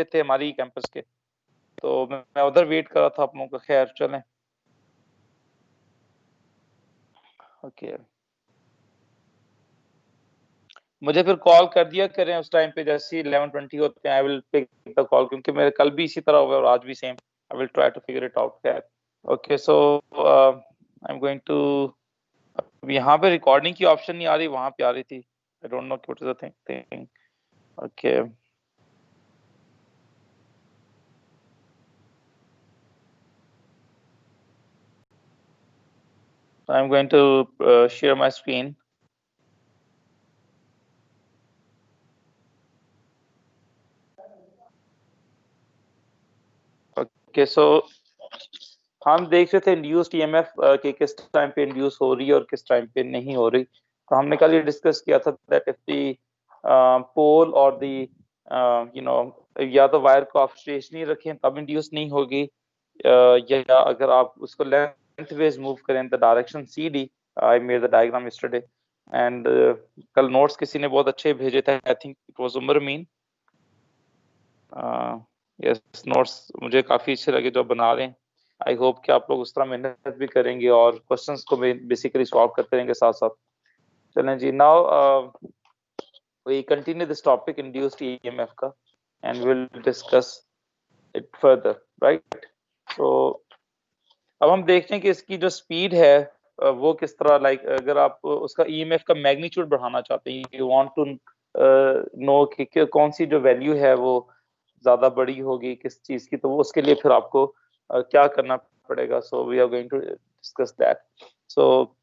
थे हमारी कैंपस के, तो मैं उधर वेट कर रहा था आप लोगों का। खैर चलें, ओके। मुझे फिर कॉल कर दिया करें उस टाइम पे, जैसे ही 11:20 होते हैं I will pick the call, क्योंकि मेरे कल भी इसी तरह हुआ और आज भी same. I will try to figure it out. खैर okay, so I am going to, यहाँ पे रिकॉर्डिंग की ऑप्शन नहीं आ रही, वहां पे आ रही थी। I don't know what is the thing. Okay, I am going to share my screen. Okay, so हम देख रहे थे इंड्यूस्ड ईएमएफ कि किस टाइम पे इंड्यूस हो रही है और किस टाइम पे नहीं हो रही। तो हमने कल ये डिस्कस किया था दैट इफ द पोल और द यू नो, या तो वायर को आप स्टेशनरी रखें तब इंड्यूस नहीं होगी, या अगर आप उसको लेंथ वेज मूव करें the direction C D. I made the diagram yesterday and कल नोट्स किसी ने बहुत अच्छे भेजे थे, I think it was Umar मीन। यस, नोट्स मुझे काफी अच्छे लगे जो बना रहे हैं। आई होप कि आप लोग उस तरह मेहनत भी करेंगे और क्वेश्चंस को बेसिकली सॉल्व करते रहेंगे साथ साथ। चलें जी, now we continue this topic induced EMF का and will discuss it further, right. So अब हम देखते हैं कि इसकी जो स्पीड है वो किस तरह, लाइक अगर आप उसका ईएमएफ का मैग्नीट्यूड बढ़ाना चाहते हैं, यू वांट टू नो कि कौन सी जो वैल्यू है वो ज्यादा बड़ी होगी किस चीज की, तो उसके लिए फिर आपको क्या करना पड़ेगा। So we are going to discuss that. So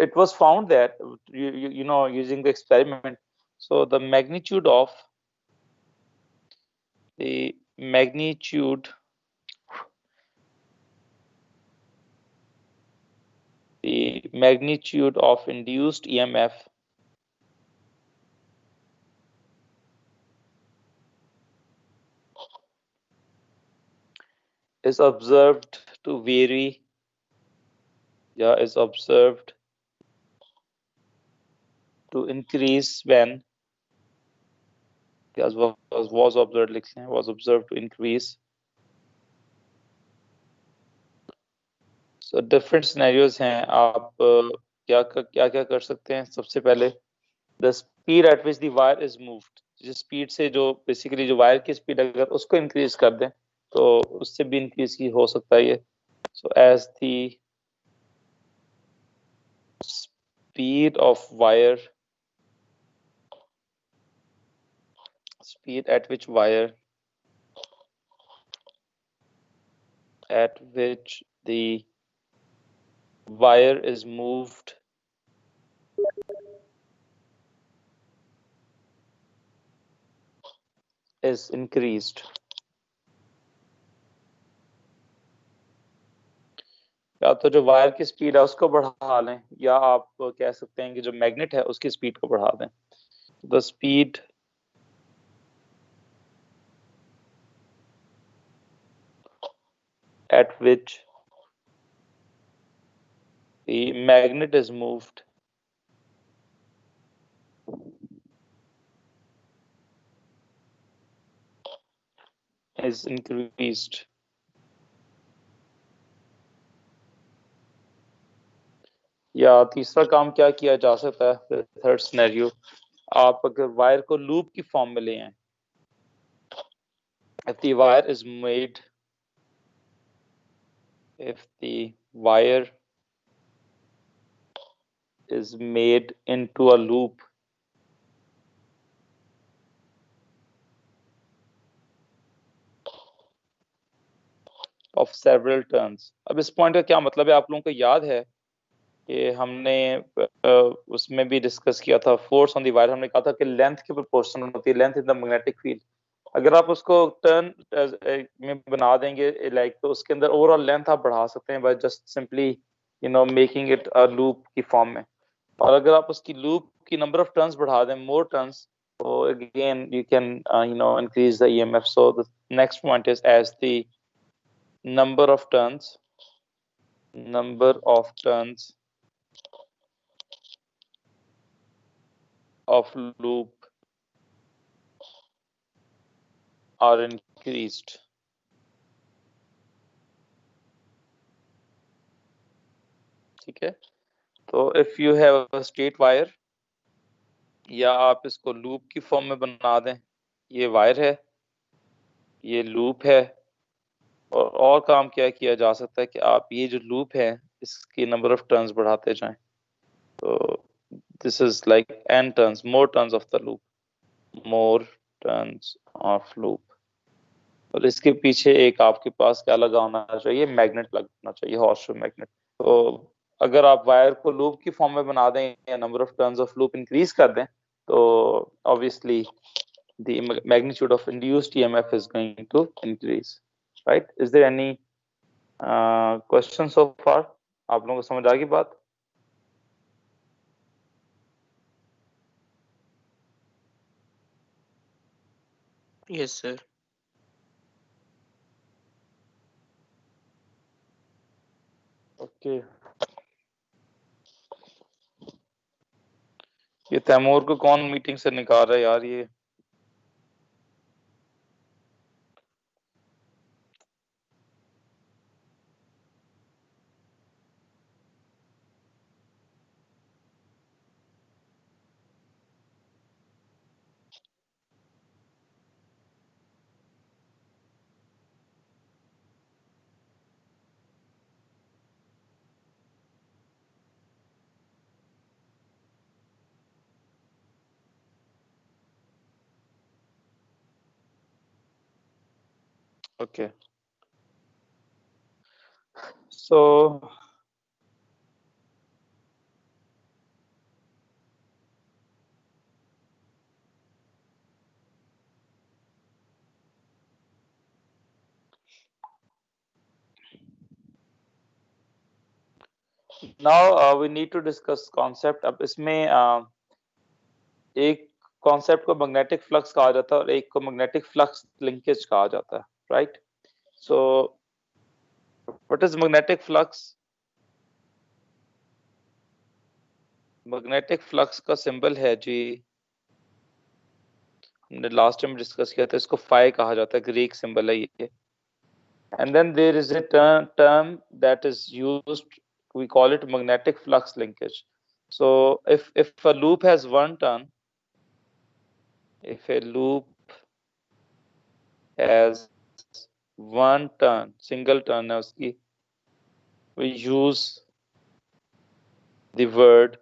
it was found that you know, using the experiment, so the magnitude of induced EMF is observed to vary, is observed to increase when, was observed, लिखते हैं, was observed to increase. So different scenarios हैं, आप क्या क्या कर सकते हैं। सबसे पहले the speed at which the wire is moved, जिस स्पीड से जो बेसिकली जो वायर की स्पीड अगर उसको इंक्रीज कर दें तो उससे भी इंक्रीज की हो सकता है ये। So as the speed at which the wire is moved is increased, या तो जो वायर की स्पीड है उसको बढ़ा लें, या आप कह सकते हैं कि जो मैग्नेट है उसकी स्पीड को बढ़ा दें। The speed at which the magnet is moved is increased. या तीसरा काम क्या किया जा सकता है, थर्ड सिनेरियो, आप अगर वायर को लूप की फॉर्म में ले आए, if the wire is made into a loop of several turns। अब इस पॉइंट का क्या मतलब है, आप लोगों को याद है कि हमने उसमें भी डिस्कस किया था, फोर्स ऑन द वायर, हमने कहा था कि लेंथ के प्रोपोर्शनल होती है, length in the magnetic field. अगर आप उसको टर्न में बना देंगे लाइक, तो उसके अंदर ओवरऑल लेंथ आप बढ़ा सकते हैं by just simply making it a loop की फॉर्म में। और अगर आप उसकी लूप की नंबर ऑफ टर्न्स बढ़ा दें, मोर टर्न्स, तो again you can increase the EMF. So the next point is as the number of turns of loop are increased. ठीक है, तो if you have a straight wire, या आप इसको loop की फॉर्म में बना दें, ये वायर है, ये लूप है, और काम क्या किया जा सकता है कि आप ये जो लूप है इसकी नंबर ऑफ टर्न्स बढ़ाते जाएं। तो this is like n turns, more turns of the loop, more turns of loop. और इसके पीछे एक आपके पास क्या लगा होना चाहिए, मैग्नेट लगना चाहिए, हॉर्सशू मैग्नेट। तो अगर आप वायर को लूप की फॉर्म में बना दें या number of turns of loop increase कर दें, तो obviously the magnitude of induced EMF is going to increase, right? Is there any question so far? आप लोगों को समझ आ गई बात? Yes, sir. ओके, ये तैमूर को कौन मीटिंग से निकाल रहा है यार ये? Okay, so now we need to discuss concept. अब इसमें एक कॉन्सेप्ट को मैग्नेटिक फ्लक्स कहा जाता है और एक को मैग्नेटिक फ्लक्स लिंकेज कहा जाता है, right? So what is magnetic flux? Magnetic flux का सिंबल है जी, हमने लास्ट टाइम डिस्कस किया था, इसको फाई कहा जाता है, ग्रीक सिंबल है ये। And then there is a term that is used, we call it magnetic flux linkage. So if a loop has one turn, if a loop has one turn, single turn है उसकी, we use the word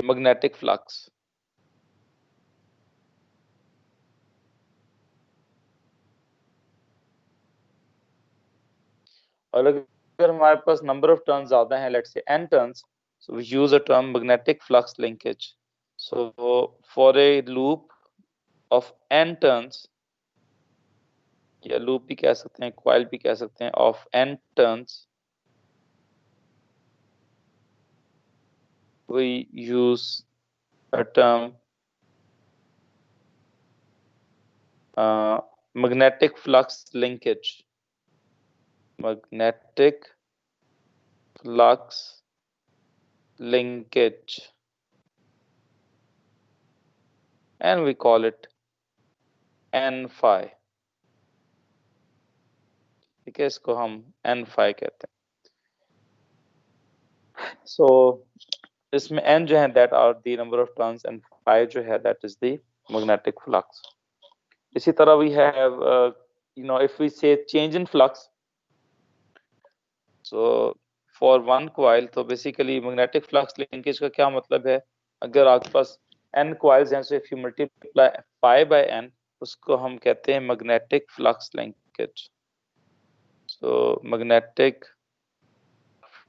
magnetic flux. और अगर हमारे पास number of turns ज्यादा हैं, let's say n turns, so we use a term magnetic flux linkage. So for a loop of n turns, या loop भी कह सकते हैं, क्वाइल भी कह सकते हैं, of n turns, we use a term magnetic flux linkage. Magnetic flux linkage, and we call it n phi. ठीक है, इसको हम n phi कहते हैं। So इसमें n जो है that are the number of turns and phi जो है that is the magnetic flux. इसी तरह we have if we say change in flux, so for one coil, तो basically magnetic flux linkage का क्या मतलब है? अगर आपके पास n coils हैं, so if you multiply phi by n, उसको हम कहते हैं magnetic flux linkage. So magnetic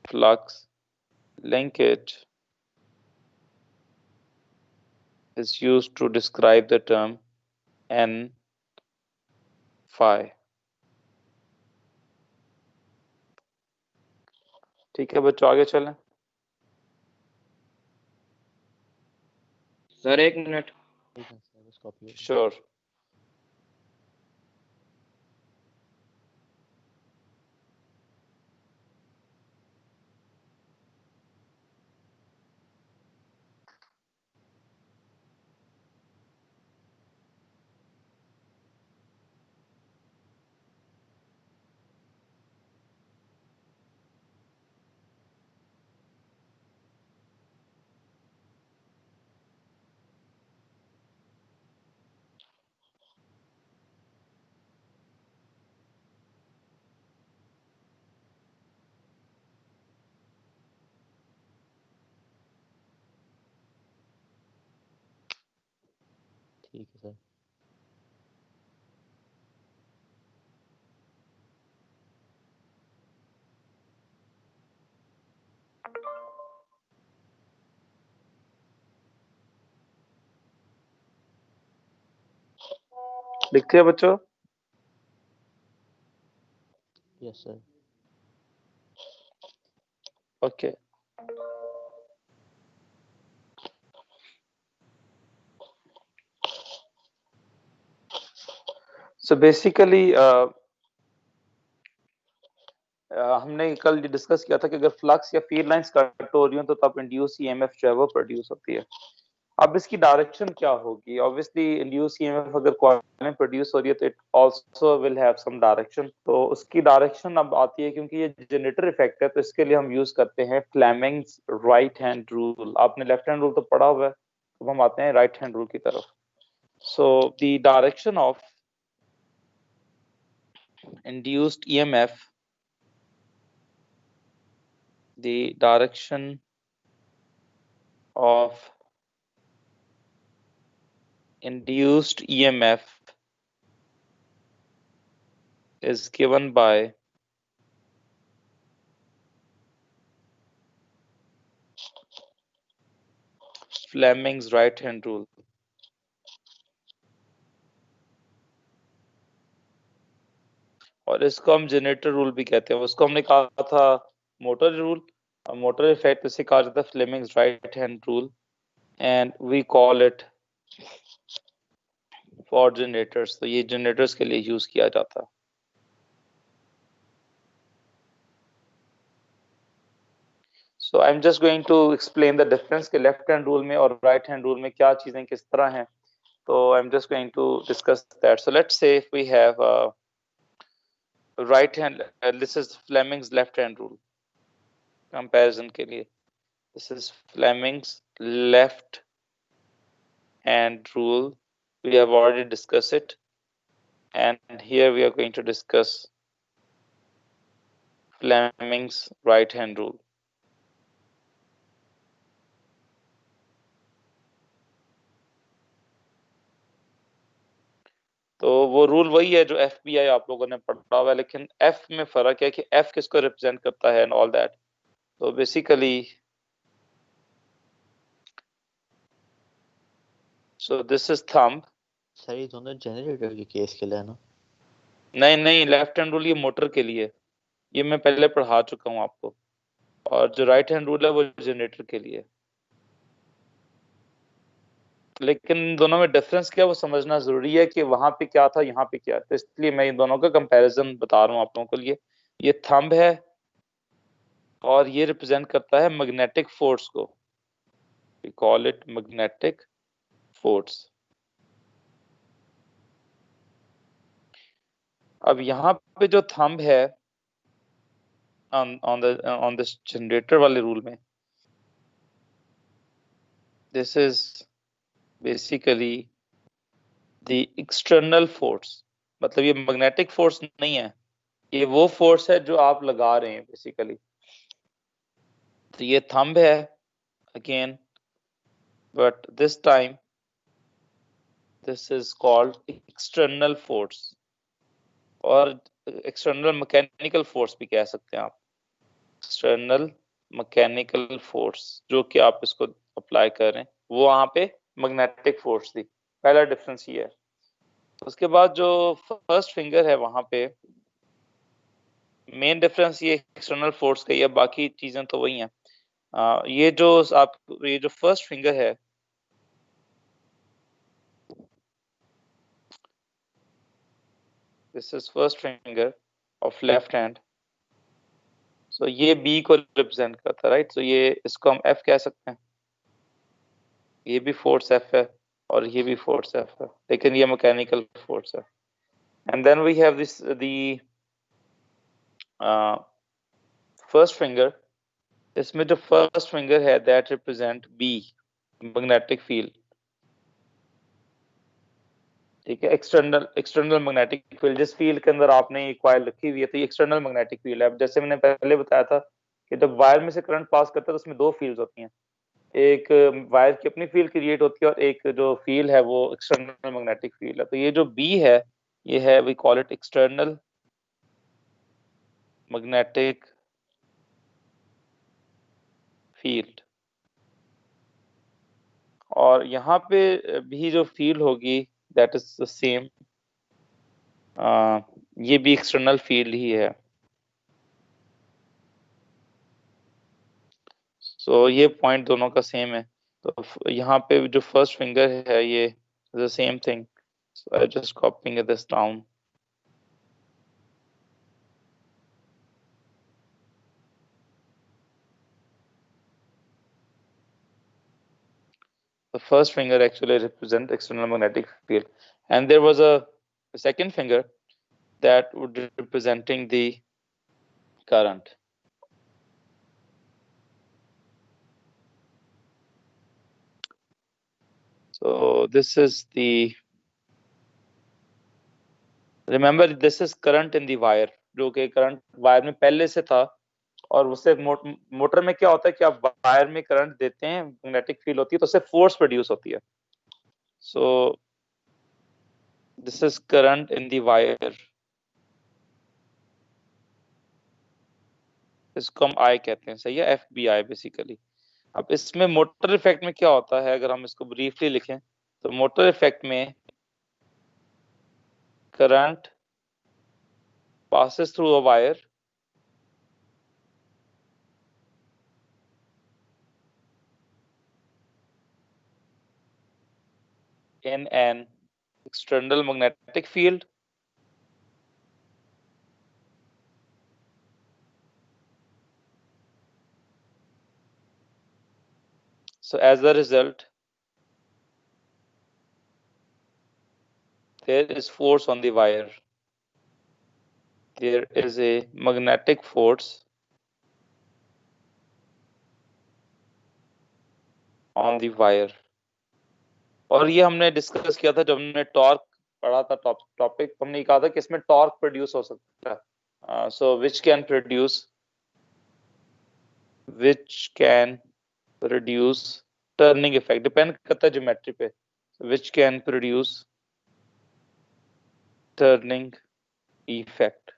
flux linkage is used to describe the term n phi. ठीक है बच्चों, आगे चलें। सर एक मिनट। श्योर। ठीक है सर। लिखते हैं बच्चों? Yes sir. Okay. So basically हमने कल डिस्कस किया था कि अगर फ्लक्स या फील्ड लाइंस कट हो रही हो तो तब इंड्यूस ईएमएफ जो है वो प्रोड्यूस होती है। अब इसकी डायरेक्शन क्या होगी? ऑब्वियसली इंड्यूस ईएमएफ अगर कॉइल में प्रोड्यूस हो रही है तो it also will have some direction. तो उसकी डायरेक्शन अब आती है, क्योंकि ये जनरेटर इफेक्ट है तो इसके लिए हम यूज करते हैं फ्लेमिंग्स राइट हैंड रूल। आपने लेफ्ट हैंड रूल तो पढ़ा हुआ है, तो हम आते हैं राइट हैंड रूल की तरफ। So the direction of induced EMF, the direction of induced EMF is given by Fleming's right hand rule. और इसको हम जनरेटर रूल भी कहते हैं। उसको हमने कहा था मोटर रूल, मोटर इफेक्ट इसे कहा जाता है Fleming's right hand rule, and we call it for generators. तो ये जनरेटर्स के लिए यूज किया जाता है। So I'm just going to explain the difference के लेफ्ट हैंड रूल में और राइट हैंड रूल में क्या चीजें किस तरह हैं। So I'm just going to discuss that. So let's say if we have right hand, this is Fleming's left hand rule comparison के लिए. This is Fleming's left hand rule. We have already discussed it, and here we are going to discuss Fleming's right hand rule. तो वो rule वही है जो FBI आप लोगों ने पढ़ा हुआ है, लेकिन F में फर्क है कि F किसको रिप्रेजेंट करता है एंड ऑल दैट। तो basically so this is thumb. Sir ये दोनों जनरेटर के केस के लिए है ना? नहीं, लेफ्ट हैंड रूल ये मोटर के लिए, ये मैं पहले पढ़ा चुका हूँ आपको। और जो राइट हैंड रूल है वो जनरेटर के लिए। लेकिन दोनों में डिफरेंस क्या वो समझना जरूरी है कि वहां पे क्या था यहाँ पे क्या है। तो इसलिए मैं इन दोनों का कंपैरिजन बता रहा हूँ आप लोगों के लिए। ये थंब है और ये रिप्रेजेंट करता है मैग्नेटिक फोर्स को। We call it magnetic force. अब यहाँ पे जो थंब है on this जनरेटर वाले रूल में, this is basically the external force। मतलब ये मैग्नेटिक फोर्स नहीं है, ये वो फोर्स है जो आप लगा रहे हैं बेसिकली। तो ये थंब है again, but this time this is called external force, और एक्सटर्नल मैकेनिकल फोर्स भी कह सकते हैं आप। एक्सटर्नल मैकेनिकल फोर्स जो कि आप इसको अप्लाई कर रहे हैं वो वहां पे मैग्नेटिक फोर्स थी। पहला डिफरेंस ये है। उसके बाद जो फर्स्ट फिंगर है वहां पे मेन डिफरेंस ये एक्सटर्नल फोर्स का ही है, बाकी चीजें तो वही हैं। ये जो फर्स्ट फिंगर है, this is first finger of left hand. So ये बी को रिप्रेजेंट करता है, राइट। सो ये इसको हम एफ कह सकते हैं। ये भी फोर्स एफ है और ये भी फोर्स एफ है, लेकिन ये मैकेनिकल फोर्स है। And then we have this the first finger. इसमें जो फर्स्ट फिंगर है that represent B, magnetic field. ठीक है, एक्सटर्नल मैग्नेटिक फील्ड। जिस फील्ड के अंदर आपने ये कॉइल रखी हुई है तो ये एक्सटर्नल मैग्नेटिक फील्ड है। अब जैसे मैंने पहले बताया था कि जब वायर में से करंट पास करता है तो उसमें दो फील्ड्स होती हैं, एक वायर की अपनी फील्ड क्रिएट होती है और एक जो फील्ड है वो एक्सटर्नल मैग्नेटिक फील्ड है। तो ये जो बी है ये है, we call it external magnetic field. और यहाँ पे भी जो फील्ड होगी दैट इज द सेम, ये भी एक्सटर्नल फील्ड ही है। सो ये पॉइंट दोनों का सेम है। तो यहाँ पे जो फर्स्ट फिंगर है ये the same thing, so I just copying this down. The first finger actually represents external magnetic field, and there was a second finger that would representing the current. So this is the, remember this is current in the wire, जो कि current wire में पहले से था। और उससे motor में क्या होता है कि आप वायर में करंट देते हैं, मैग्नेटिक फील्ड होती है तो उससे फोर्स प्रोड्यूस होती है। So this is current in the wire, इसको हम आई कहते हैं, सही है, एफ बी आई बेसिकली। अब इसमें मोटर इफेक्ट में क्या होता है, अगर हम इसको ब्रीफली लिखें तो मोटर इफेक्ट में current passes through a wire in an external magnetic field so as a result there is force on the wire, there is a magnetic force on the wire। और ये हमने discuss किया था जब हमने torque पढ़ा था, टॉपिक हमने कहा था कि इसमें टॉर्क प्रोड्यूस हो सकता है, so which can produce turning effect, depend करता है ज्योमेट्री पे, which can produce turning effect.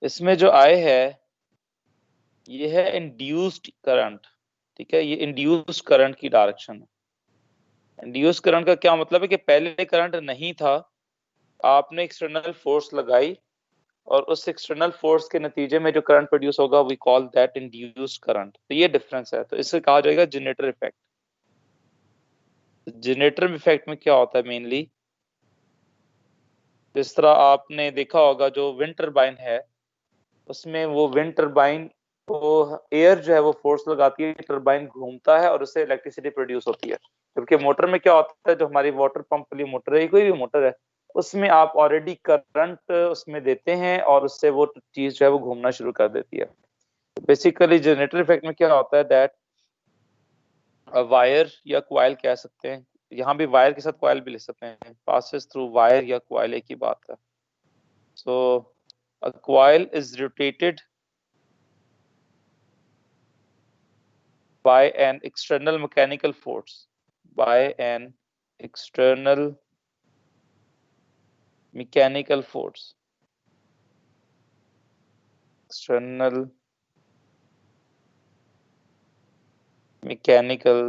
इसमें जो आई है ये है इंड्यूस्ड करंट, ठीक है, ये इंड्यूस्ड करंट की डायरेक्शन है। इंड्यूस्ड करंट का क्या मतलब है कि पहले करंट नहीं था, आपने एक्सटर्नल फोर्स लगाई और उस एक्सटर्नल फोर्स के नतीजे में जो करंट प्रोड्यूस होगा we call that induced current. तो ये डिफरेंस है, तो इससे कहा जाएगा जनरेटर इफेक्ट। जनरेटर इफेक्ट में क्या होता है मेनली, जिस तरह आपने देखा होगा जो विंड टरबाइन है उसमें वो विंड टरबाइन को एयर जो है वो फोर्स लगाती है, टरबाइन घूमता है और उससे इलेक्ट्रिसिटी प्रोड्यूस होती है। जबकि मोटर में क्या होता है, जो हमारी वाटर पंप वाली मोटर है, कोई भी मोटर है, उसमें आप ऑलरेडी करंट उसमें देते हैं और उससे वो चीज जो है वो घूमना शुरू कर देती है। बेसिकली जनरेटर इफेक्ट में क्या होता है दैट वायर या क्वाइल कह सकते हैं, यहाँ भी वायर के साथ क्वाइल भी ले सकते हैं, पासेस थ्रू वायर या क्वाइल एक ही बात है। सो a coil is rotated by an external mechanical force, by an external mechanical force, external mechanical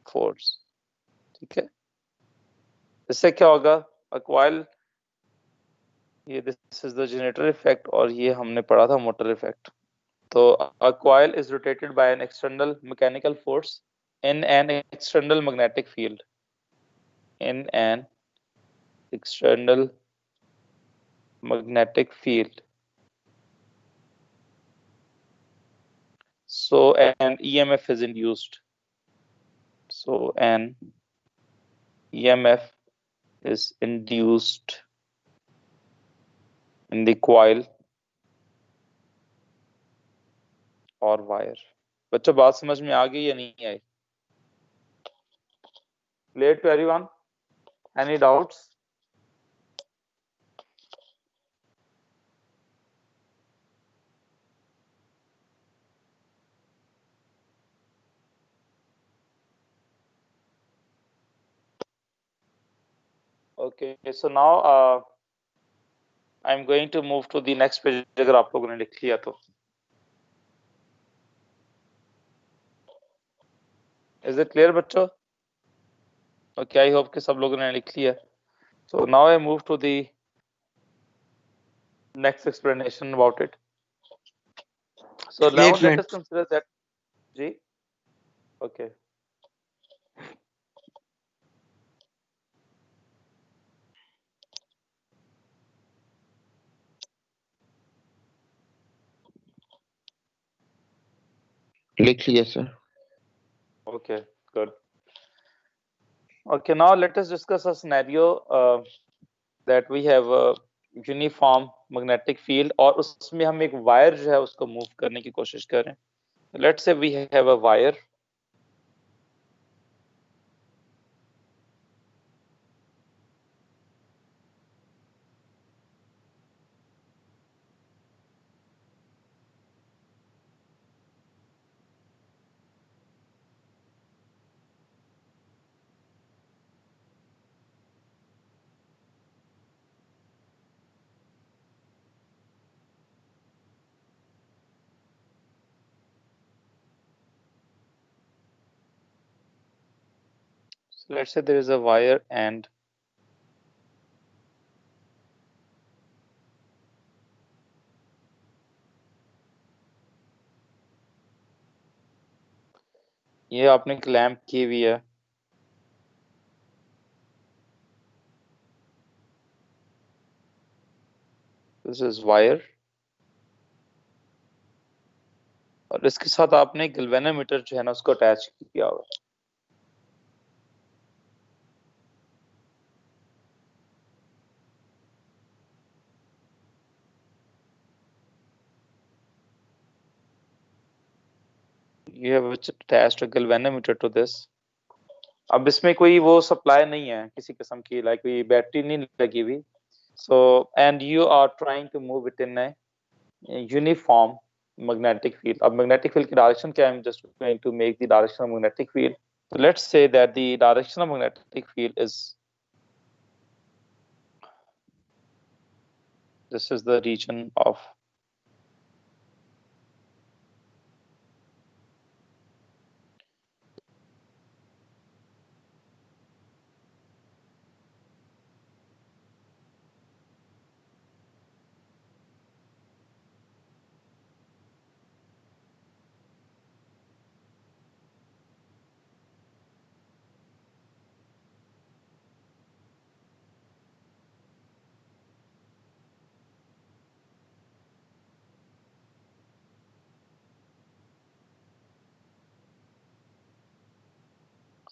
force, ठीक है। इससे क्या होगा, a coil, ये this is the generator effect और ये हमने पढ़ा था मोटर इफेक्ट। तो a coil is rotated by an external mechanical force in an external magnetic field, in an external magnetic field. So an EMF is induced. So an EMF is induced in the coil or wire. बच्चों बात समझ में आ गई या नहीं आई? Clear to everyone? Any doubts? Okay, so now I'm going to move to the next page अगर आप लोगों ने लिख लिया तो. Is it clear बच्चों? Okay, I hope कि सब लोगों ने लिख लिया. So now I move to the next explanation about it. So now एक let minute us consider that. जी. Okay. लिख लिया sir. Okay, good. Okay, now let us discuss a scenario that we have a uniform magnetic field और उसमें हम एक wire जो है उसको मूव करने की कोशिश कर रहे हैं. Let's say we have a wire. So let's say there is a wire and ये आपने क्लैंप की हुई है. This is wire. और इसके साथ आपने गैल्वेनोमीटर जो है ना उसको अटैच किया हुआ है. You have attached a galvanometer to this. अब इसमें कोई वो सप्लाई नहीं है किसी किस्म की, लाइक कोई बैटरी नहीं लगी हुई. So and you are trying to move it in a uniform magnetic field. अब magnetic field की direction क्या है? I'm just going to make the direction of magnetic field. So let's say that the direction of magnetic field is, this is the region of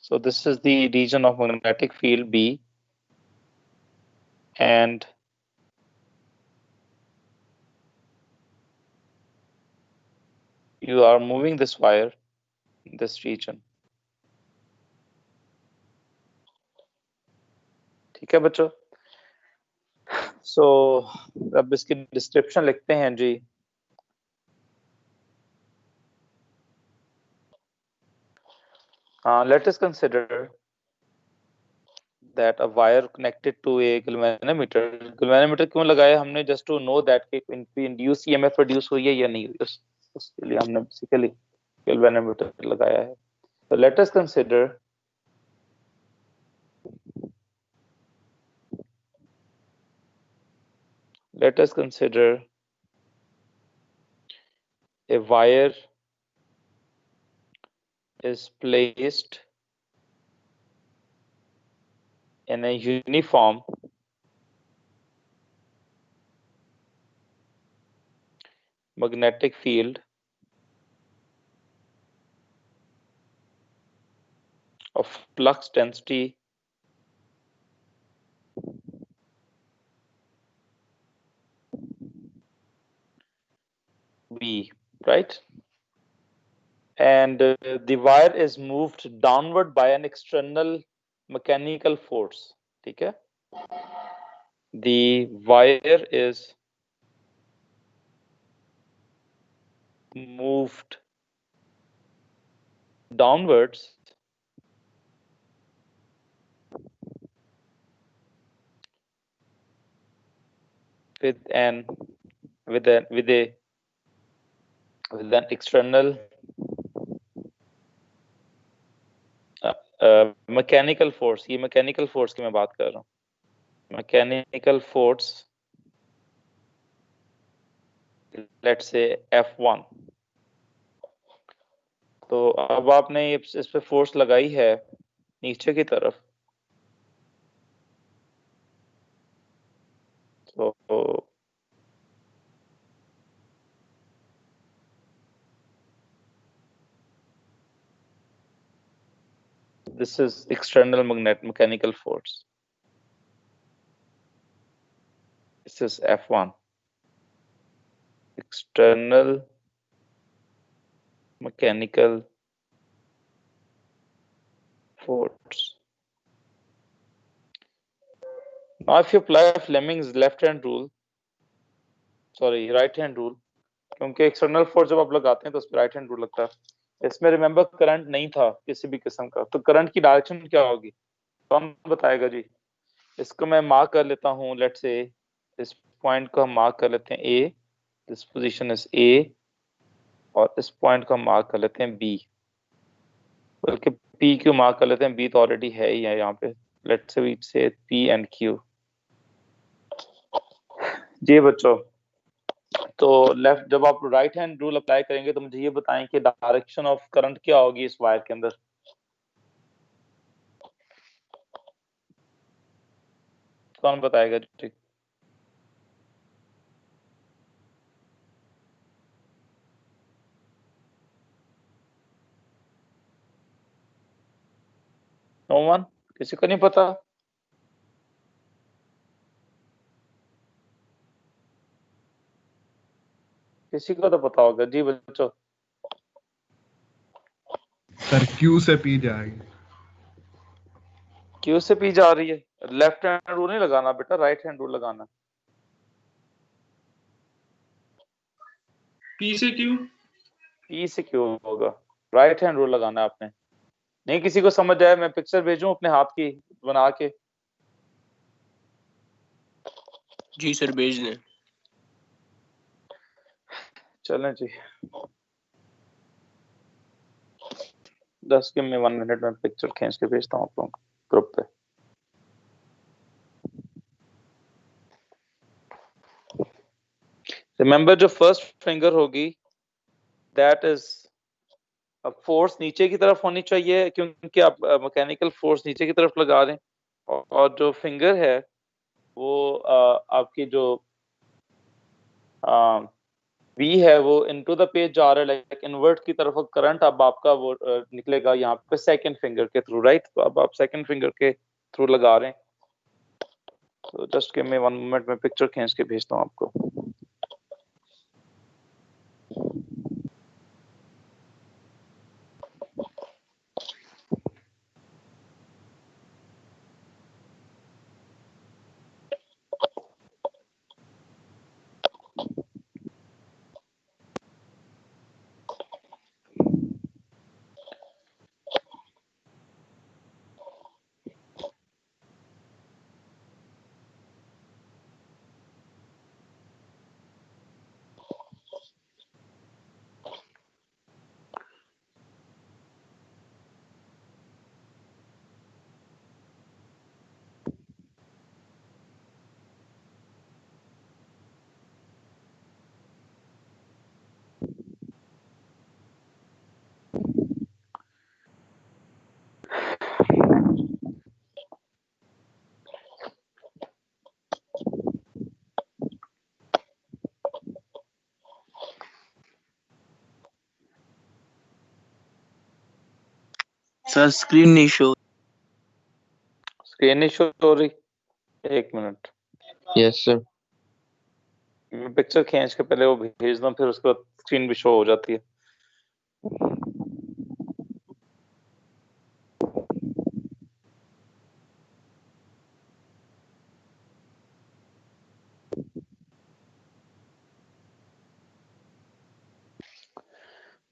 so this is the region of magnetic field B, and you are moving this wire in this region. ठीक है बच्चों? So अब इसकी description लिखते हैं जी. Let us consider that a wire connected to a galvanometer. Galvanometer क्यों लगाया हमने? Just to know that कि induced EMF प्रोड्यूस हुई है या नहीं हुई. उसके लिए हमने बेसिकली galvanometer लगाया है. So let us consider a wire is placed in a uniform magnetic field of flux density B, right? And the wire is moved downward by an external mechanical force. ठीक है? The wire is moved downwards with an external mechanical force. ये mechanical force की मैं बात कर रहा हूँ. Mechanical force, let's say F1. तो अब आपने इस पे फोर्स लगाई है नीचे की तरफ. So this is external mechanical force. This is F1. External mechanical force. Now if you apply Fleming's right-hand rule, क्योंकि एक्सटर्नल फोर्स जब आप लगाते हैं तो उस पर राइट हैंड रूल लगता है. इसमें रिमेंबर करंट नहीं था किसी भी किस्म का, तो करंट की डायरेक्शन क्या होगी कौन बताएगा जी? इसको मैं मार्क कर लेता हूँ. लेट्स से इस पॉइंट को हम मार्क कर लेते हैं A, this position is A, और इस पॉइंट को हम मार्क कर लेते हैं B, बल्कि P क्यों मार्क कर लेते हैं, B तो ऑलरेडी है ही है यहाँ पे. लेट्स से वी से P एंड Q. जी बच्चों, तो लेफ्ट जब आप राइट हैंड रूल अप्लाई करेंगे तो मुझे ये बताएं कि डायरेक्शन ऑफ करंट क्या होगी इस वायर के अंदर. कौन बताएगा जी? No one? किसी को नहीं पता? किसी को तो पता होगा. जी बच्चों. सर Q से P जाएगी. Q से P जा रही है. लेफ्ट हैंड रूल नहीं लगाना बेटा, राइट हैंड रूल लगाना. P से Q. P से Q होगा. राइट हैंड रूल लगाना है आपने. नहीं किसी को समझ आया? मैं पिक्चर भेजूं अपने हाथ की बना के? जी सर भेज दें. चलें जी. 10 में 1 मिनट में पिक्चर खींच के भेजता हूँ आप लोगों को ग्रुप पे. रिमेंबर जो फर्स्ट फिंगर होगी दैट इज फोर्स नीचे की तरफ होनी चाहिए, क्योंकि आप मैकेनिकल फोर्स नीचे की तरफ लगा रहे हैं, और जो फिंगर है वो आपकी जो बी है वो इनटू द पेज जा रहा है, लाइक इनवर्ट की तरफ. करंट अब आपका वो निकलेगा यहाँ पे सेकंड फिंगर के थ्रू, राइट? तो अब आप सेकंड फिंगर के थ्रू लगा रहे हैं. तो जस्ट गिव मी 1 मिनट में पिक्चर खींच के भेजता हूँ आपको. सर स्क्रीन नहीं शो. स्क्रीन नहीं शो हो रही? 1 मिनट. Yes, sir. मैं पिक्चर खींच के पहले वो भेज दूं, फिर उसके बाद स्क्रीन भी शो हो जाती है।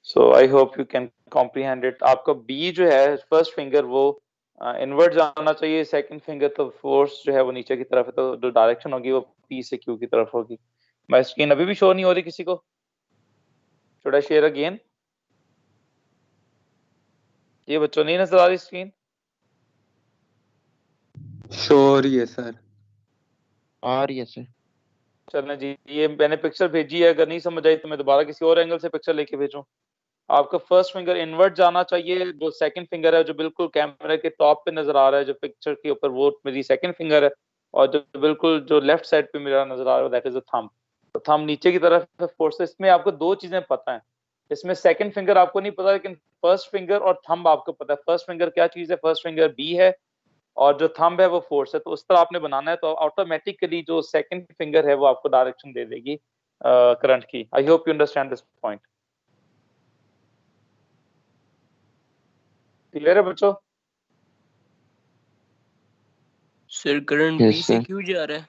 So I hope you can comprehend it. आपका बी जो है फर्स्ट फिंगर वो इनवर्ट जाना चाहिए, सेकंड फिंगर तो फोर्स जो है वो नीचे की तरफ है, तो जो डायरेक्शन होगी वो पी से क्यू की तरफ होगी। माय स्क्रीन अभी भी शो नहीं हो रही किसी को? Should I share again? ये बच्चों नहीं नजर आ रही स्क्रीन? शो हो रही है सर। आ रही है सर। चलें जी, ये मैंने पिक्चर भेजी है, अगर नहीं समझ आई तो मैं दोबारा किसी और एंगल से पिक्चर लेके भेजूं। आपका फर्स्ट फिंगर इनवर्ट जाना चाहिए, जो सेकंड फिंगर है जो बिल्कुल कैमरे के टॉप पे नजर आ रहा है जो पिक्चर के ऊपर, वो मेरी सेकंड फिंगर है। और जो बिल्कुल जो लेफ्ट साइड पे मेरा नजर आ रहा है दैट इज अ थंब। तो थंब नीचे की तरफ है फोर्स। इसमें आपको दो चीजें पता है, इसमें सेकंड फिंगर आपको नहीं पता लेकिन फर्स्ट फिंगर और थंब आपको पता है। फर्स्ट फिंगर क्या चीज है? फर्स्ट फिंगर बी है और जो थंब है वो फोर्स है। तो उस तरह आपने बनाना है, तो ऑटोमेटिकली जो सेकंड फिंगर है वो आपको डायरेक्शन दे देगी करंट की। आई hope you understand this point. Clear है बच्चों? सर करंट Yes, पी से sir. क्यों जा रहा है?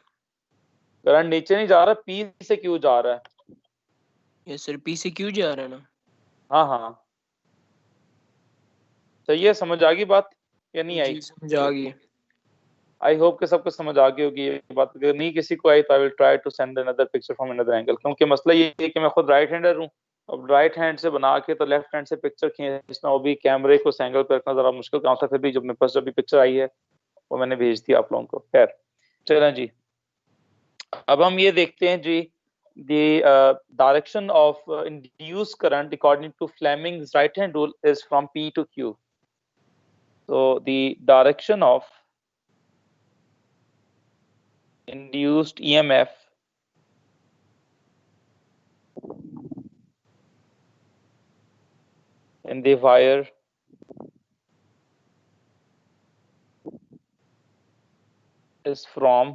करंट नीचे नहीं जा रहा, पी से क्यू जा रहा है। यस सर, पी से क्यों जा रहा है ना? हाँ हाँ, सही है। समझ आ गई बात या नहीं आई? जी समझ आ गई। आई होप कि सबको समझ आ गई होगी ये बात। अगर नहीं किसी को आई तो I will try to send another picture from another angle, क्योंकि मसला ये है कि मैं खुद राइट हैंडर हूँ। अब राइट हैंड से बना के तो लेफ्ट हैंड से पिक्चर खींचना, वो भी कैमरे को उस एंगल पे रखना जरा मुश्किल काम था। फिर भी जब मेरे पास जब भी पिक्चर आई है वो मैंने भेज दी आप लोगों को। खैर चलें जी, अब हम ये देखते हैं जी, the direction of induced current according to Fleming's right hand rule is from P to Q. So the direction of induced EMF in the wire is from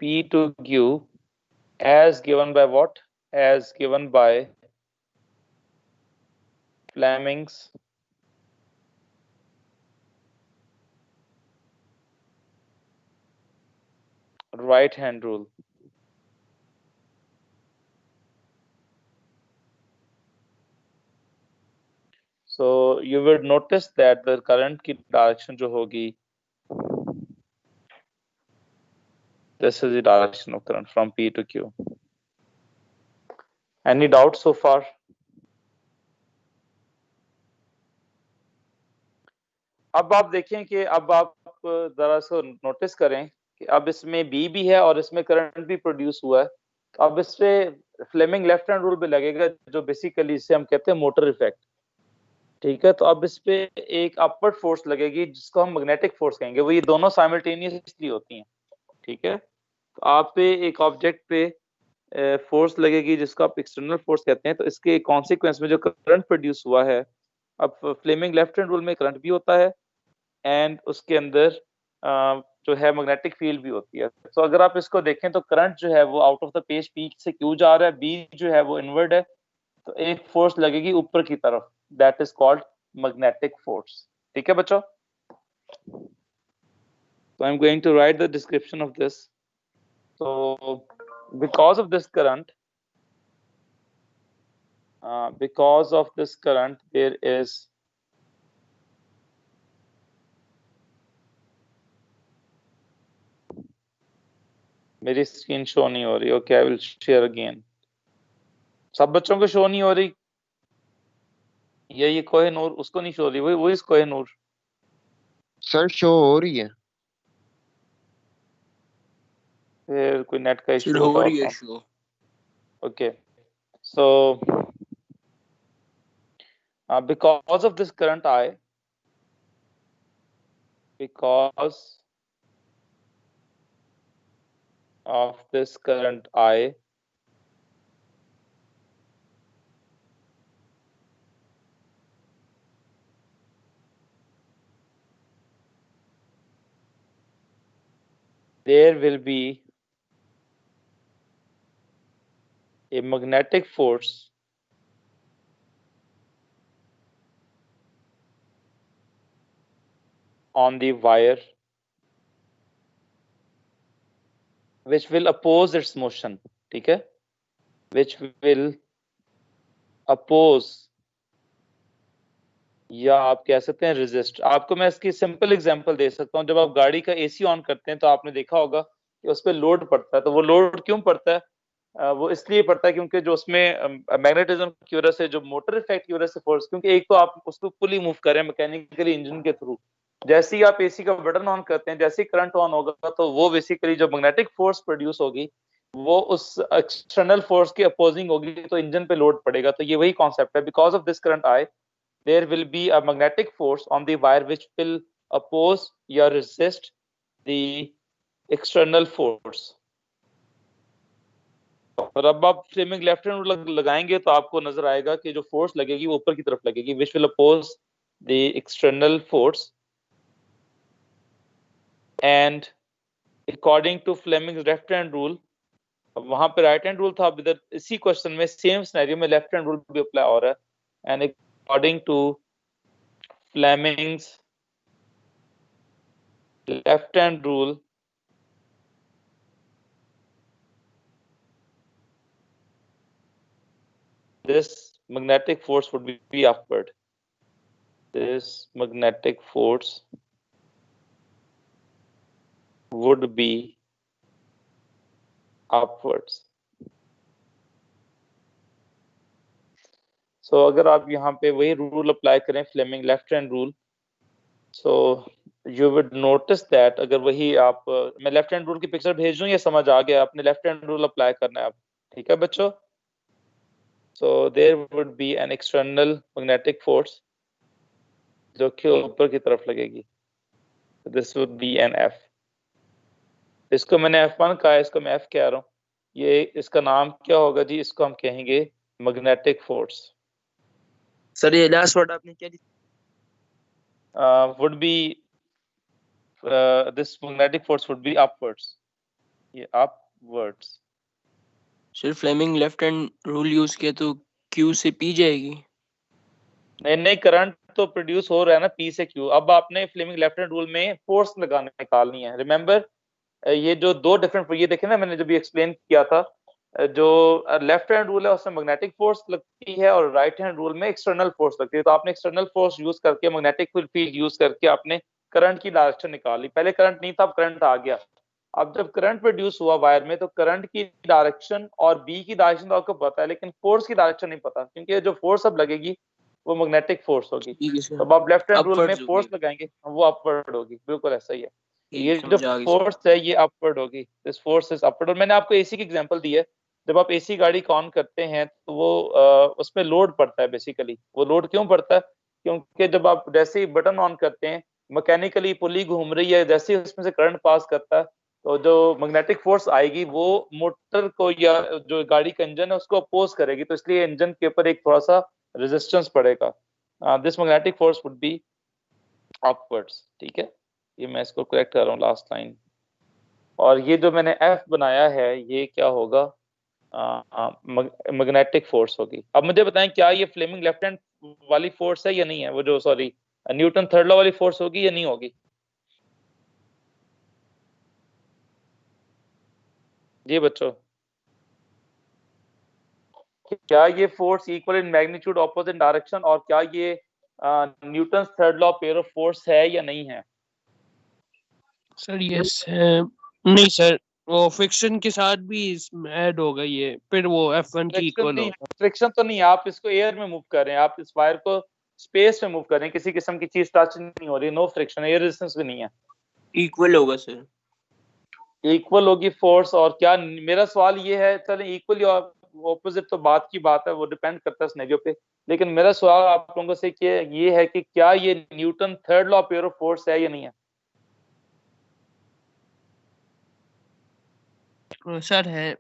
P to Q as given by what? As given by Fleming's right hand rule. So you will notice that the current की direction जो होगी, this is the direction of current from P to Q. Any doubts so far? अब आप देखें कि अब आप जरा इसको नोटिस करें कि अब इसमें बी भी है और इसमें करंट भी प्रोड्यूस हुआ है। तो अब इस पे फ्लेमिंग लेफ्ट हैंड रूल भी लगेगा, जो बेसिकली इसे हम कहते हैं मोटर इफेक्ट। ठीक है, तो अब इस पे एक अपवर्ड फोर्स लगेगी जिसको हम मैग्नेटिक फोर्स कहेंगे। वो ये दोनों साइमल्टेनियसली होती हैं। ठीक है, तो आप पे एक ऑब्जेक्ट पे फोर्स लगेगी जिसको आप एक्सटर्नल फोर्स कहते हैं। तो इसके कॉन्सिक्वेंस में जो करंट प्रोड्यूस हुआ है, अब फ्लेमिंग लेफ्ट हैंड रूल में करंट भी होता है एंड उसके अंदर जो है मैग्नेटिक फील्ड भी होती है। तो अगर आप इसको देखें तो करंट जो है वो out of the page P से क्यू जा रहा है, बी जो है वो इनवर्ड है। तो एक फोर्स लगेगी ऊपर की तरफ, that is called magnetic force. ठीक है बच्चों? So I'm going to write the description of this. So because of this current, there is मेरी स्क्रीन शो नहीं हो रही। Okay, I will share again. सब बच्चों को शो नहीं हो रही? ये कोहिनूर उसको नहीं शो हो रही? वही इस कोहिनूर। सर शो हो रही है। फिर कोई नेट का सर इशू हो होगा रही है और show. Okay. So because of this current I, because of this current I, there will be a magnetic force on the wire which will oppose its motion, ठीक है, which will oppose, या आप कह सकते हैं resist। आपको मैं इसकी सिंपल एग्जांपल दे सकता हूँ। जब आप गाड़ी का एसी ऑन करते हैं तो आपने देखा होगा कि उस पर लोड पड़ता है। तो वो लोड क्यों पड़ता है? वो इसलिए पड़ता है क्योंकि जो उसमें मैग्नेटिज्म की वजह से, जो मोटर इफेक्ट की वजह से फोर्स, क्योंकि एक तो आप उसको पुली मूव कर रहे हैं मैकेनिकली इंजन के थ्रू। जैसे ही आप एसी का बटन ऑन करते हैं, जैसे ही करंट ऑन होगा, तो वो बेसिकली जो मैग्नेटिक फोर्स प्रोड्यूस होगी वो उस एक्सटर्नल फोर्स के अपोजिंग होगी, तो इंजन पे लोड पड़ेगा। तो ये वही कॉन्सेप्ट है। Because of this current I, there will be a magnetic force on the wire which will oppose or resist the external force। और अब आप फ्लेमिंग लेफ्ट हैंड रूल लगाएंगे तो आपको नजर आएगा कि जो फोर्स लगेगी वो ऊपर की तरफ लगेगी, which will oppose the external force। and according to Fleming's left hand rule, अब वहां पे राइट हैंड रूल था, अब इधर इसी क्वेश्चन में सेम सिनेरियो में लेफ्ट हैंड रूल भी अप्लाई हो रहा है। and according to Fleming's left hand rule, this magnetic force would be upward. This magnetic force would be upwards। So अगर आप यहाँ पे वही रूल अप्लाई करें, Fleming left hand rule, so you would notice that अगर वही आप, मैं लेफ्ट हैंड रूल की पिक्चर भेज दूं, ये समझ आ गया, आपने लेफ्ट हैंड रूल अप्लाई करना है अब, ठीक है बच्चों। So there would be an external magnetic force जो कि ऊपर की तरफ लगेगी। This would be an F। इसको मैंने F1 कहा है, इसको मैं F कह रहा हूँ। ये इसका नाम क्या होगा जी? इसको हम कहेंगे मैग्नेटिक फोर्स। सर ये लास्ट वर्ड आपने क्या would be this magnetic force would be upwards। ये upwards। Sir Fleming left hand rule use किया तो Q से P जाएगी। नहीं, करंट तो प्रोड्यूस हो रहा है ना P से Q। अब आपने फ्लेमिंग लेफ्ट हैंड रूल में फोर्स निकालनी है। रिमेंबर, ये जो दो डिफरेंट, ये देखे ना मैंने जब एक्सप्लेन किया था, जो लेफ्ट हैंड रूल है उसमें मैग्नेटिक फोर्स लगती है और राइट हैंड रूल में एक्सटर्नल फोर्स लगती है। तो आपने एक्सटर्नल फोर्स यूज करके, मैग्नेटिक फील्ड यूज करके आपने करंट की डायरेक्शन निकाली। पहले करंट नहीं था, अब करंट आ गया। अब जब करंट प्रोड्यूस हुआ वायर में, तो करंट की डायरेक्शन और बी की डायरेक्शन तो आपको पता है, लेकिन फोर्स की डायरेक्शन नहीं पता, क्योंकि जो फोर्स अब लगेगी वो मैग्नेटिक फोर्स होगी। ठीक है सर, तो अब आप लेफ्ट हैंड रूल में Upwards फोर्स होगी। लगाएंगे, वो अपवर्ड होगी। बिल्कुल ऐसा ही है। ये ठीक जो समझ आ गई सर। फोर्स है ये अपवर्ड होगी। This force is upward. और मैंने आपको एसी की एग्जांपल दी है। जब आप एसी गाड़ी को ऑन करते हैं तो वो उसमें लोड पड़ता है। बेसिकली वो लोड क्यों पड़ता है? क्योंकि जब आप जैसे ही बटन ऑन करते हैं, मैकेनिकली पुली घूम रही है, जैसे ही उसमें से करंट पास करता है, तो जो मैग्नेटिक फोर्स आएगी वो मोटर को या जो गाड़ी का इंजन है उसको अपोज करेगी। तो इसलिए इंजन के ऊपर एक थोड़ा सा रेजिस्टेंस पड़ेगा। This magnetic force would be upwards. ठीक है, ये मैं इसको करेक्ट कर रहा हूँ लास्ट लाइन। और ये जो मैंने एफ बनाया है ये क्या होगा? मैग्नेटिक फोर्स होगी। अब मुझे बताएं, क्या ये फ्लेमिंग लेफ्ट हैंड वाली फोर्स है या नहीं है? वो जो सॉरी न्यूटन थर्ड लॉ वाली फोर्स होगी या नहीं होगी? जी बच्चों, क्या ये force equal in magnitude opposite direction, और क्या ये Newton third law pair of force है या नहीं है? सर यस है। नहीं सर, वो फ्रिक्शन के साथ भी ऐड होगा ये, फिर वो F1 की इक्वल होगा। फ्रिक्शन तो नहीं, आप इसको एयर में मूव कर रहे हैं, आप इस वायर को स्पेस में मूव कर रहे हैं, किसी किस्म की चीज टच नहीं हो रही, नो फ्रिक्शन, एयर रेजिस्टेंस भी नहीं है। इक्वल होगा सर। इक्वल होगी फोर्स। और क्या, मेरा सवाल ये है, चले इक्वल या ऑपोजिट तो बात की बात है, वो डिपेंड करता है सिनेरियो पे, लेकिन मेरा सवाल आप लोगों से कि ये है कि क्या ये Newton third law pair of force है या नहीं है? सर है।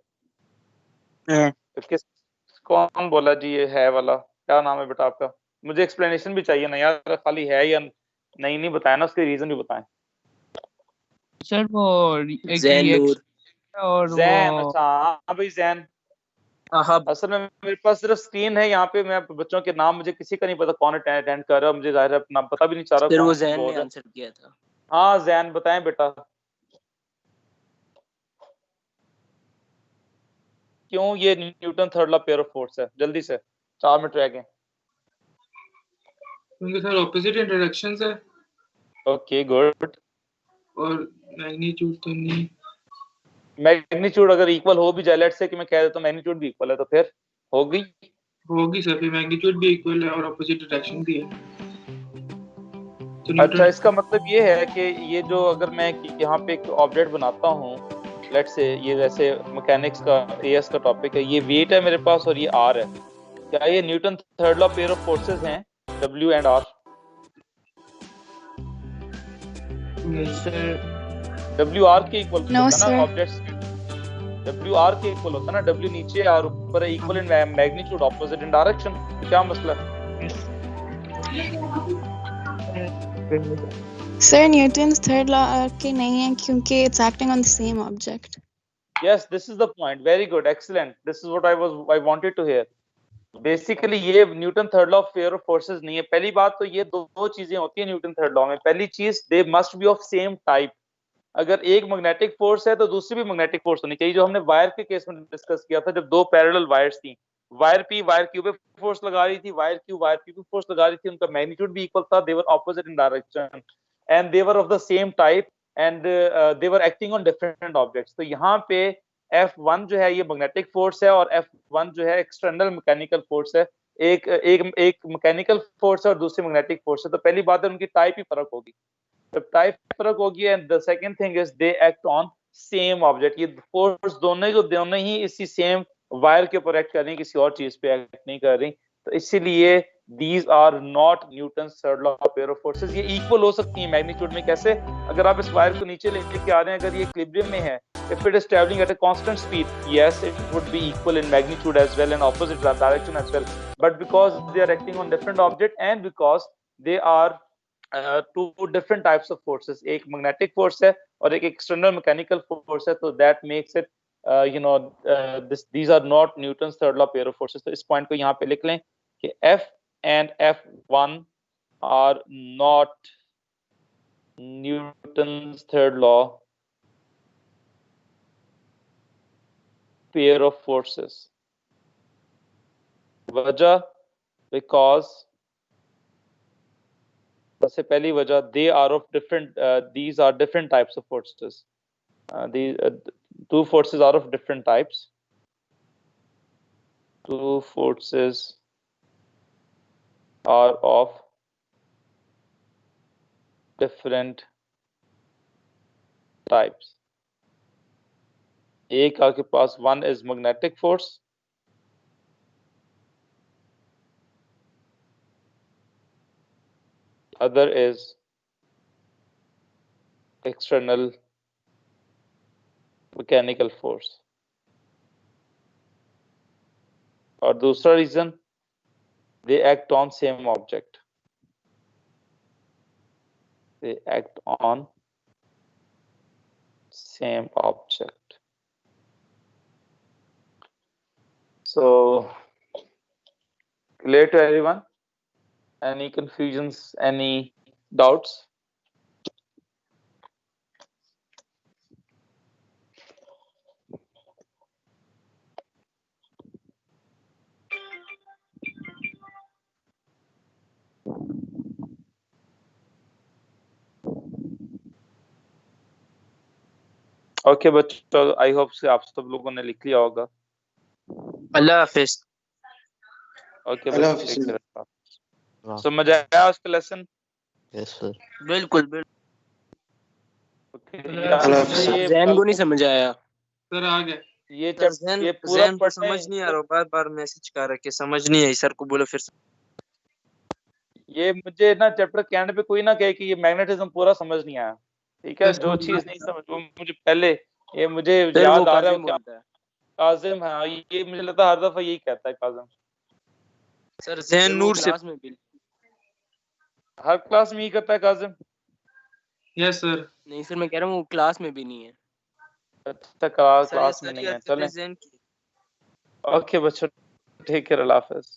तो किस, कौन बोला जी ये है वाला? क्या नाम है बेटा आपका? मुझे एक्सप्लेनेशन भी चाहिए ना यार, खाली है या नहीं बताया ना, उसके रीजन भी बताएं। सर वो एक जैन नूर। रिएक्शन और जैन, वो अच्छा हाँ भाई जैन। असल में मेरे पास सिर्फ स्क्रीन है यहाँ पे, मैं बच्चों के नाम मुझे किसी का नहीं पता कौन अटेंड कर रहा है, मुझे जाहिर है नाम पता भी नहीं चाह रहा फिर वो कौन जैन बोल ने रहा है। आंसर किया था। हाँ जैन बताएं बेटा, क्यों ये Newton third law pair of force है, जल्दी से 4 मिनट रह गए। क्योंकि सर ऑपोजिट इंटरेक्शंस है ओके गुड। और मैग्नीट्यूड तो नहीं। मैग्नीट्यूड अगर इक्वल हो भी जाए, लेट्स से कि मैं कह देता हूं मैग्नीट्यूड भी इक्वल है, तो फिर होगी होगी सर, फिर मैग्नीट्यूड भी इक्वल है और ऑपोजिट डायरेक्शन भी है तो अच्छा, न्यूटन। इसका मतलब ये है कि ये जो अगर मैं यहाँ पे एक ऑब्जेक्ट बनाता हूँ, लेट्स से ये जैसे मैकेनिक्स का एएस का टॉपिक है, ये वेट है मेरे पास और ये आर है, क्या ये Newton third law pair of forces हैं W and R? W R के इक्वल होता है ना ऑब्जेक्ट्स, डब्ल्यू आर के इक्वल होता है ना, डब्ल्यू नीचे आर ऊपर है, equal in magnitude opposite in direction, क्या मसला है? सर न्यूटन्स थर्ड लॉ के नहीं है क्योंकि it's acting on the same object. Yes, this is the point. Very good, excellent. This is what I wanted to hear. Basically ये Newton third law of pair of forces नहीं है। पहली बात तो ये दो चीजें होती है न्यूटन थर्ड लॉ में। पहली चीज, they must be of same type. अगर एक मैग्नेटिक फोर्स है तो दूसरी भी मैग्नेटिक फोर्स होनी चाहिए, जो हमने वायर के केस में डिस्कस किया था, जब दो पैरेलल वायर्स थी, वायर पी वायर क्यू पे फोर्स लगा रही थी, वायर क्यू वायर पी पे फोर्स लगा रही थी, उनका मैग्नीट्यूड भी इक्वल था, they were opposite in direction and they were of the same type and they were acting on different objects. तो यहाँ पे F1 जो है ये मैग्नेटिक फोर्स है और F1 जो है एक्सटर्नल मैकेनिकल फोर्स है। एक मैकेनिकल फोर्स है और दूसरी मैग्नेटिक फोर्स है। तो पहली बात है उनकी टाइप ही फर्क होगी, जब टाइप फर्क होगी। And the second thing is they act on same object. ये फोर्स दोनों ही इसी सेम वायर के ऊपर एक्ट कर रही है, किसी और चीज पे एक्ट नहीं कर रही। तो इसीलिए these are not Newton's third law of pair of forces। ये इक्वल हो सकती है मैग्नीट्यूड में। कैसे? अगर आप इस वायर को नीचे लेके आ रहे हैं, अगर ये इक्विलिब्रियम में है, if it is traveling at a constant speed, yes it would be equal in magnitude as well and opposite direction as well, but because they are acting on different object and because they are two different types of forces, एक magnetic force है और एक external mechanical force है, तो that makes it these are not Newton's third law pair of forces। तो इस point को यहाँ पे लिख लें कि F and F1 are not Newton's third law pair of forces। वजह, because सबसे पहली वजह, they are of different these are different types of forces। these two forces are of different types। Two forces are of different types। एक आपके पास one is magnetic force, other is external mechanical force। और दूसरा reason, they act on same object। They act on same object। So clear to everyone? Any confusions, any doubts? Okay बच्चों, I hope से आप सब लोगों ने लिख लिया होगा। अल्लाह हाफिज। ओके बच्चों, समझ आया आज का लेसन? Yes sir. बिल्कुल बिल्कुल। ये जैन को नहीं समझ आया सर आ गया। ये पूरा जैन को समझ नहीं आ रहा, बार-बार मैसेज कर रहा है कि समझ नहीं आई। सर को बोलो फिर से। ये मुझे ना चैप्टर के एंड पे कोई ना कहे कि ये मैग्नेटिज्म पूरा समझ नहीं आया, ठीक है? जो चीज नहीं समझ वो मुझे पहले, ये मुझे याद आ रहा है क्या काजिम, हाँ ये मुझे लगता है हर दफा यही कहता है काजिम। सर जैन नूर से क्लास में भी हर क्लास में ही करता है काजिम। Yes sir. नहीं सर, मैं कह रहा हूँ वो क्लास में भी नहीं है। अच्छा क्लास में नहीं है, चलें। ओके बच्चों, टेक केयर, अल्लाह हाफिज।